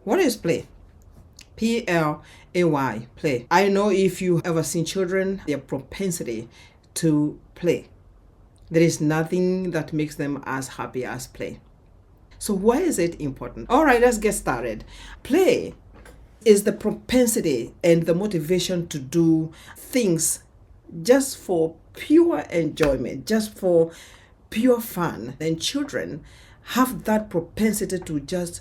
What is play? Play, play. I know if you ever seen children, their propensity to play. There is nothing that makes them as happy as play. So why is it important? All right, let's get started. Play is the propensity and the motivation to do things just for pure enjoyment, just for pure fun. And children have that propensity to just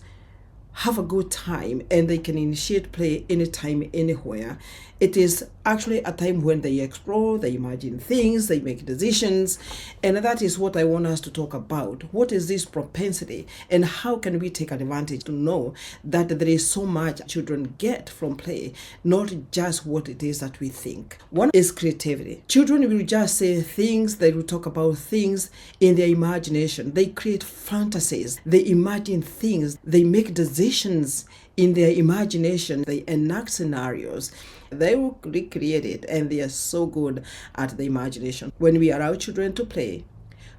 have a good time, and they can initiate play anytime, anywhere. It is actually a time when they explore, they imagine things, they make decisions, and that is what I want us to talk about. What is this propensity, and how can we take advantage to know that there is so much children get from play, not just what it is that we think. One is creativity. Children will just say things, they will talk about things in their imagination. They create fantasies, they imagine things, they make decisions in their imagination, they enact scenarios, they will recreate it, and they are so good at the imagination. When we allow children to play,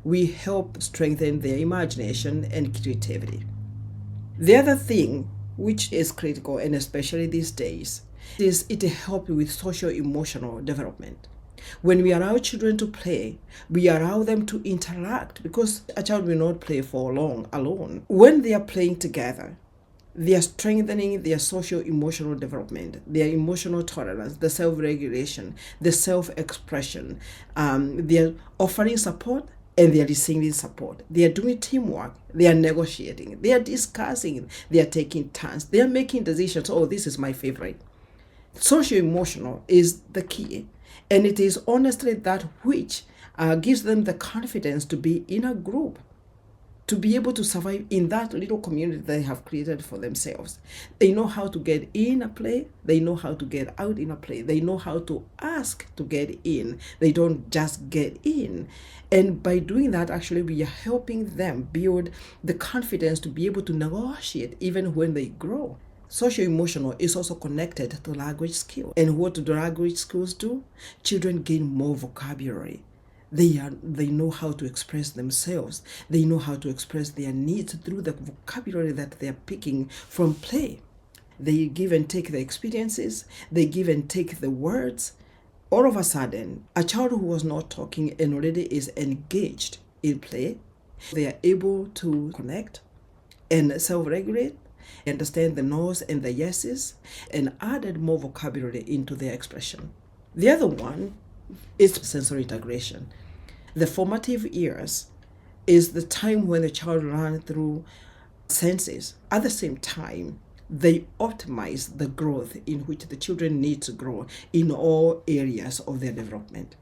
we help strengthen their imagination and creativity. The other thing, which is critical, and especially these days, is it helps with social emotional development. When we allow children to play, we allow them to interact, because a child will not play for long alone. When they are playing together, they are strengthening their social emotional development, their emotional tolerance, the self-regulation, the self-expression. They are offering support and they are receiving support. They are doing teamwork. They are negotiating. They are discussing. They are taking turns. They are making decisions. Oh, this is my favorite. Social emotional is the key. And it is honestly that which gives them the confidence to be in a group, to be able to survive in that little community they have created for themselves. They know how to get in a play. They know how to get out in a play. They know how to ask to get in. They don't just get in. And by doing that, actually, we are helping them build the confidence to be able to negotiate even when they grow. Social emotional is also connected to language skills. And what do language skills do? Children gain more vocabulary. They know how to express themselves. They know how to express their needs through the vocabulary that they are picking from play. They give and take the experiences. They give and take the words. All of a sudden, a child who was not talking and already is engaged in play, they are able to connect and self-regulate, understand the no's and the yeses, and added more vocabulary into their expression. The other one is sensory integration. The formative years is the time when the child learns through senses. At the same time, they optimize the growth in which the children need to grow in all areas of their development.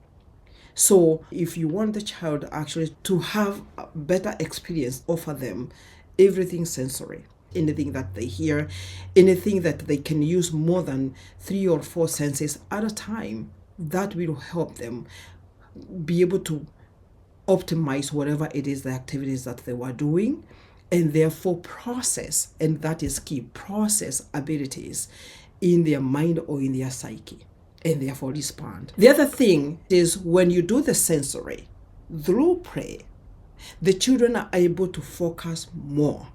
So if you want the child actually to have a better experience, offer them everything sensory. Anything that they hear, anything that they can use more than 3 or 4 senses at a time, that will help them be able to optimize whatever it is, the activities that they were doing, and therefore process, and that is key, process abilities in their mind or in their psyche, and therefore respond. The other thing is when you do the sensory through play, the children are able to focus more.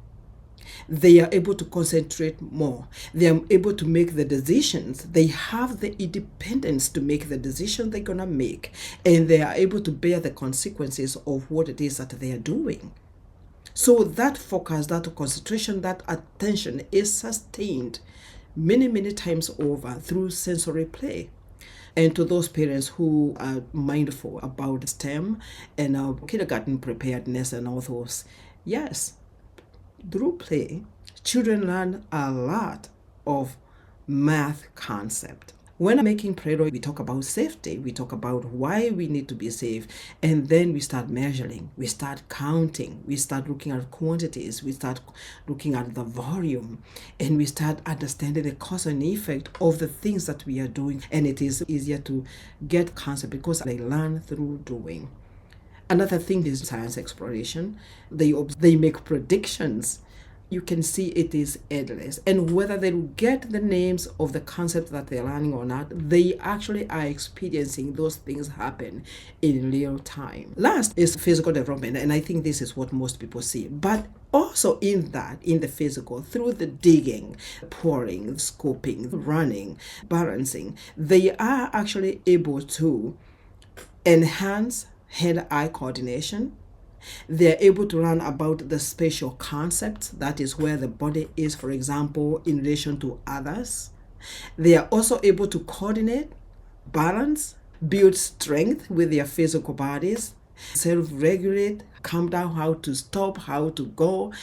They are able to concentrate more. They are able to make the decisions. They have the independence to make the decision they're going to make. And they are able to bear the consequences of what it is that they are doing. So that focus, that concentration, that attention is sustained many, many times over through sensory play. And to those parents who are mindful about STEM and kindergarten preparedness and all those, yes, through play, children learn a lot of math concept. When making play, we talk about safety. We talk about why we need to be safe. And then we start measuring. We start counting. We start looking at quantities. We start looking at the volume. And we start understanding the cause and effect of the things that we are doing. And it is easier to get concept because they learn through doing. Another thing is science exploration. They make predictions you can see it is endless. And whether they get the names of the concepts that they're learning or not, they actually are experiencing those things happen in real time. Last is physical development, and I think this is what most people see. But also in that, in the physical, through the digging, pouring, scoping, running, balancing, they are actually able to enhance hand-eye coordination. They're able to learn about the spatial concepts, that is where the body is, for example, in relation to others. They are also able to coordinate, balance, build strength with their physical bodies, self-regulate, calm down, how to stop, how to go.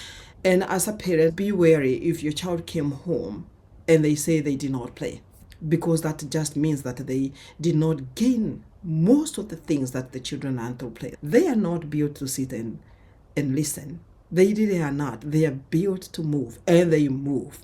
And as a parent, be wary if your child came home and they say they did not play, because that just means that they did not gain most of the things that the children learn through play. They are not built to sit and listen. They really are not. They are built to move, and they move.